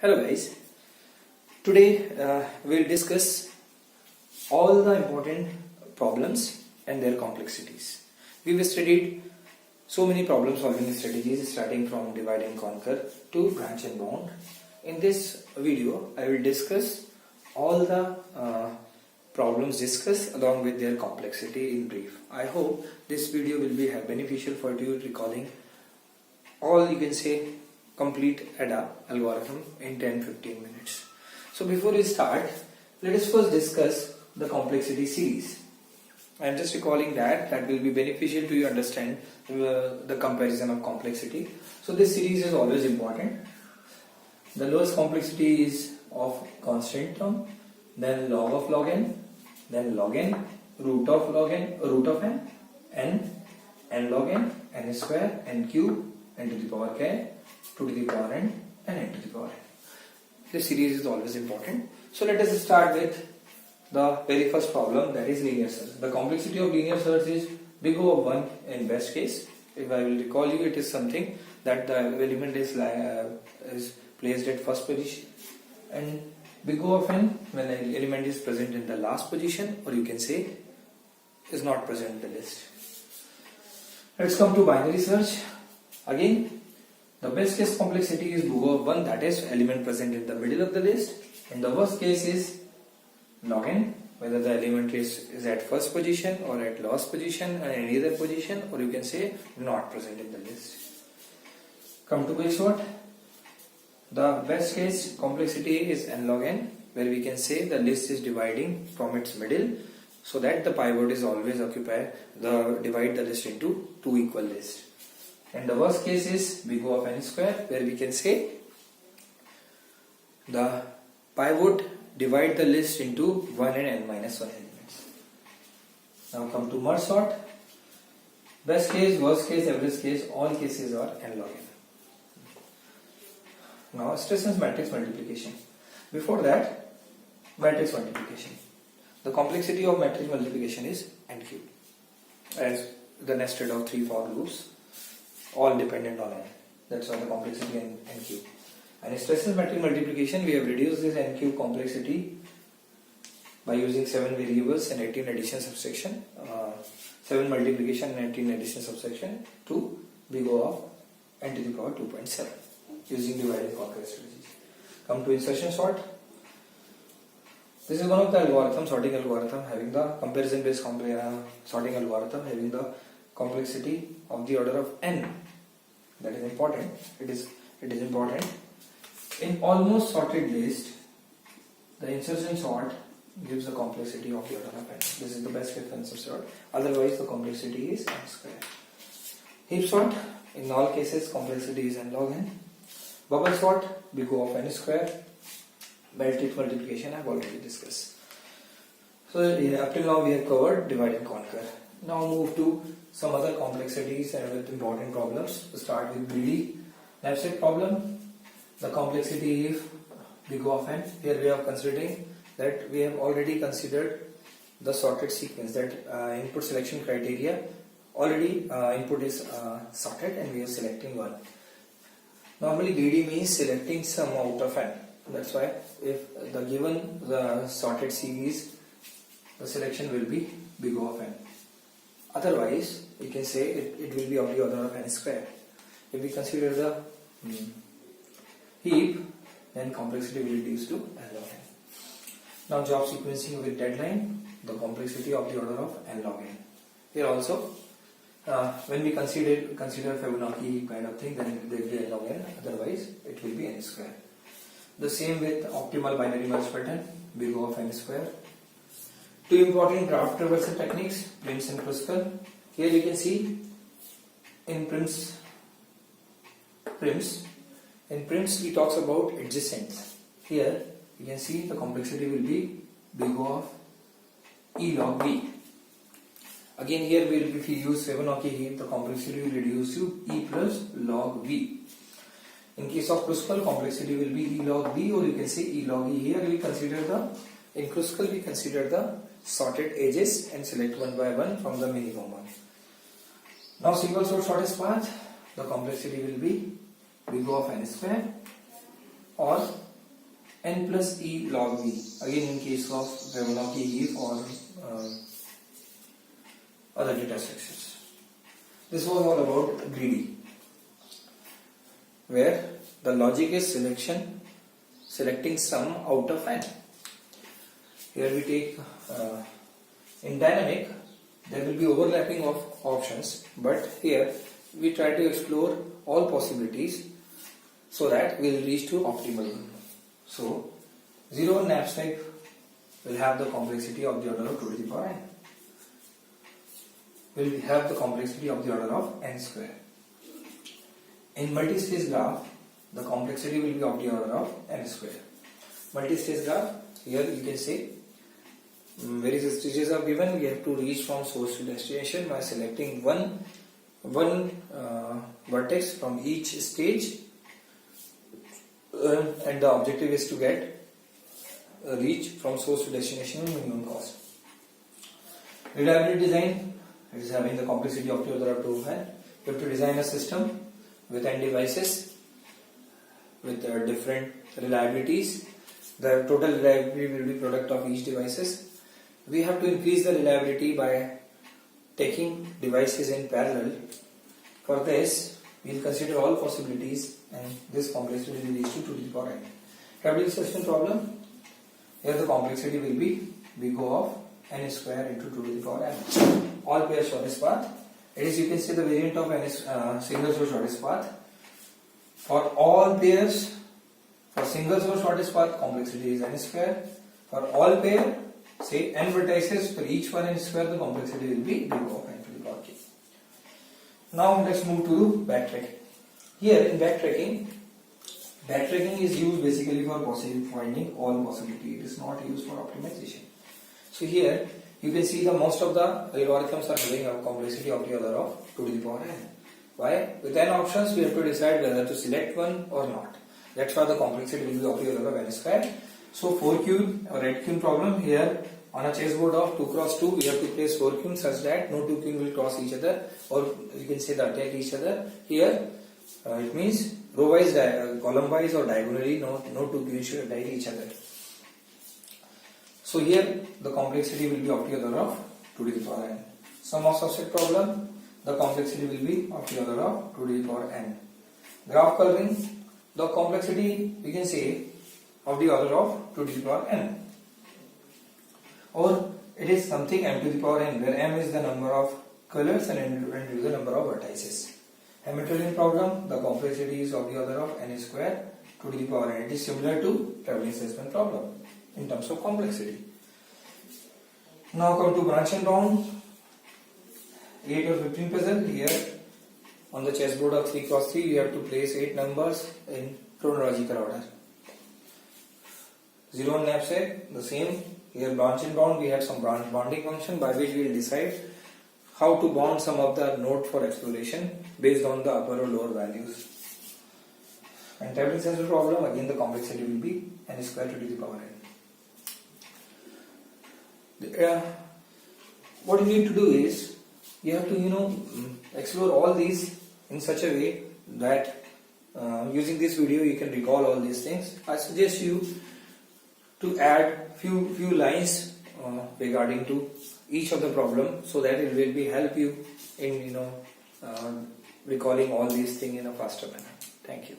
Hello guys, today we'll discuss all the important problems and their complexities. We've studied so many problem solving strategies starting from divide and conquer to branch and bound. In this video I will discuss all the problems discussed along with their complexity in brief. I hope this video will be beneficial for you recalling all, you can say, complete ADA algorithm in 10-15 minutes. So before we start, let us first discuss the complexity series. I am just recalling that will be beneficial to you understand the comparison of complexity. So this series is always important. The lowest complexity is of constant term, then log of log n, then log n, root of log n, root of n log n square, n cube, n to the power k, 2 to the power n, and n to the power n. This series is always important. So let us start with the very first problem, that is linear search. The complexity of linear search is big O of 1 in best case. If I will recall you, it is something that the element is placed at first position, and big O of n when the element is present in the last position, or you can say is not present in the list. Let's come to binary search. Again, the best case complexity is big O of 1, that is element present in the middle of the list, and the worst case is log n, whether the element is at first position or at last position or any other position, or you can say not present in the list. Come to quicksort. The best case complexity is n log n, where we can say the list is dividing from its middle, so that the pivot is always divide the list into two equal lists. And the worst case is big O of n square, where we can say the pivot divide the list into 1 and n minus 1 elements. Now come to merge sort. Best case, worst case, average case, all cases are n log n. Now stress matrix multiplication. Before that, matrix multiplication. The complexity of matrix multiplication is n cube, as the nested of 3 for loops, all dependent on n. That's why the complexity n cube. And in stress matrix multiplication, we have reduced this n cube complexity by using 7 variables and 18 addition subtraction, 7 multiplication and 18 addition subtraction to big O of n to the power 2.7 using divide and conquer strategies. Come to insertion sort. This is one of the sorting algorithm having the comparison based sorting algorithm having the complexity of the order of n. That is important. It is important. In almost sorted list, the insertion sort gives the complexity of the order of n. This is the best case insertion sort. Otherwise, the complexity is n square. Heap sort, in all cases, complexity is n log n. Bubble sort, big O of n square. Matrix multiplication I have already discussed. So up till now we have covered divide and conquer. Now move to some other complexities and with important problems. To start with greedy knapsack problem. The complexity is big O of n. Here we are considering that we have already considered the sorted sequence, that input selection criteria already input is sorted and we are selecting one. Normally greedy means selecting some out of n. That's why if the given the sorted series, the selection will be big O of n. Otherwise, you can say it will be of the order of n square. If we consider the heap, then complexity will reduce to n log n. Now job sequencing with deadline, the complexity of the order of n log n. Here also, when we consider Fibonacci kind of thing, then it will be n log n. Otherwise, it will be n square. The same with optimal binary merge pattern, big O of n square. Two important graph traversal techniques, Prim's and Kruskal. Here you can see in Prim's he talks about adjacents. Here you can see the complexity will be big O of E log V. Again here if we use Fibonacci heap, the complexity will reduce to E plus log V. In case of Kruskal, complexity will be E log V, or you can say E log E. Here in Kruskal we consider the sorted edges and select one by one from the minimum one. Now single source shortest path, the complexity will be big O of n square, or n plus e log v, again in case of Fibonacci heap or other data structures. This was all about greedy, where the logic is selecting sum out of n. Here we take in dynamic there will be overlapping of options, but here we try to explore all possibilities so that we will reach to optimal one. So 0 in abstract will have the complexity of the order of 2 to the power n. Will have the complexity of the order of n square. In multi-stage graph, the complexity will be of the order of n square. Multi-stage graph, here you can say various stages are given. We have to reach from source to destination by selecting one vertex from each stage, and the objective is to get reach from source to destination in minimum cost. Reliability design, it is having the complexity of the order of 2 n. You have to design a system with n devices with different reliabilities. The total reliability will be product of each devices. We have to increase the reliability by taking devices in parallel. For this, we will consider all possibilities, and this complexity will reach to 2 to the power n. Traveling selection problem. Here the complexity will be big O of n square into 2 to the power n. All pair shortest path. It is, you can say, the variant of n single source shortest path. For all pairs, for single source shortest path, complexity is n square. For all pair, say n vertices, for each one n square, the complexity will be big O of n to the power k. Now let's move to backtracking. Here in backtracking is used basically for finding all possibility. It is not used for optimization. So here you can see the most of the algorithms are having a complexity of the order of 2 to the power n. Why? With n options we have to decide whether to select one or not. That's why the complexity will be of the order of n square. So 4 cube or red cube problem, here on a chessboard of 2 cross 2 we have to place 4 cubes such that no 2 cubes will cross each other, or you can say that attack each other. Here it means row wise, column wise or diagonally no 2 cubes should attack each other. So here the complexity will be of the order of 2 to the power n. Sum of subset problem, the complexity will be of the order of 2 to the power n. Graph coloring, the complexity we can say of the order of 2 to the power n. Or it is something m to the power n, where m is the number of colors and n is the number of vertices. Hamiltonian problem, the complexity is of the order of n square 2 to the power n. It is similar to traveling salesman problem in terms of complexity. Now come to branch and bound 8 or 15 puzzle. Here on the chessboard of 3 cross 3 we have to place 8 numbers in chronological order. 0 knapsack, the same. Here branch and bound, we have some branch bonding function by which we will decide how to bond some of the node for exploration based on the upper or lower values. And traveling sensor problem, again the complexity will be n square 2 to the power n. What you need to do is you have to explore all these in such a way that using this video you can recall all these things. I suggest you to add few lines regarding to each of the problem, so that it will be help you in recalling all these things in a faster manner. Thank you.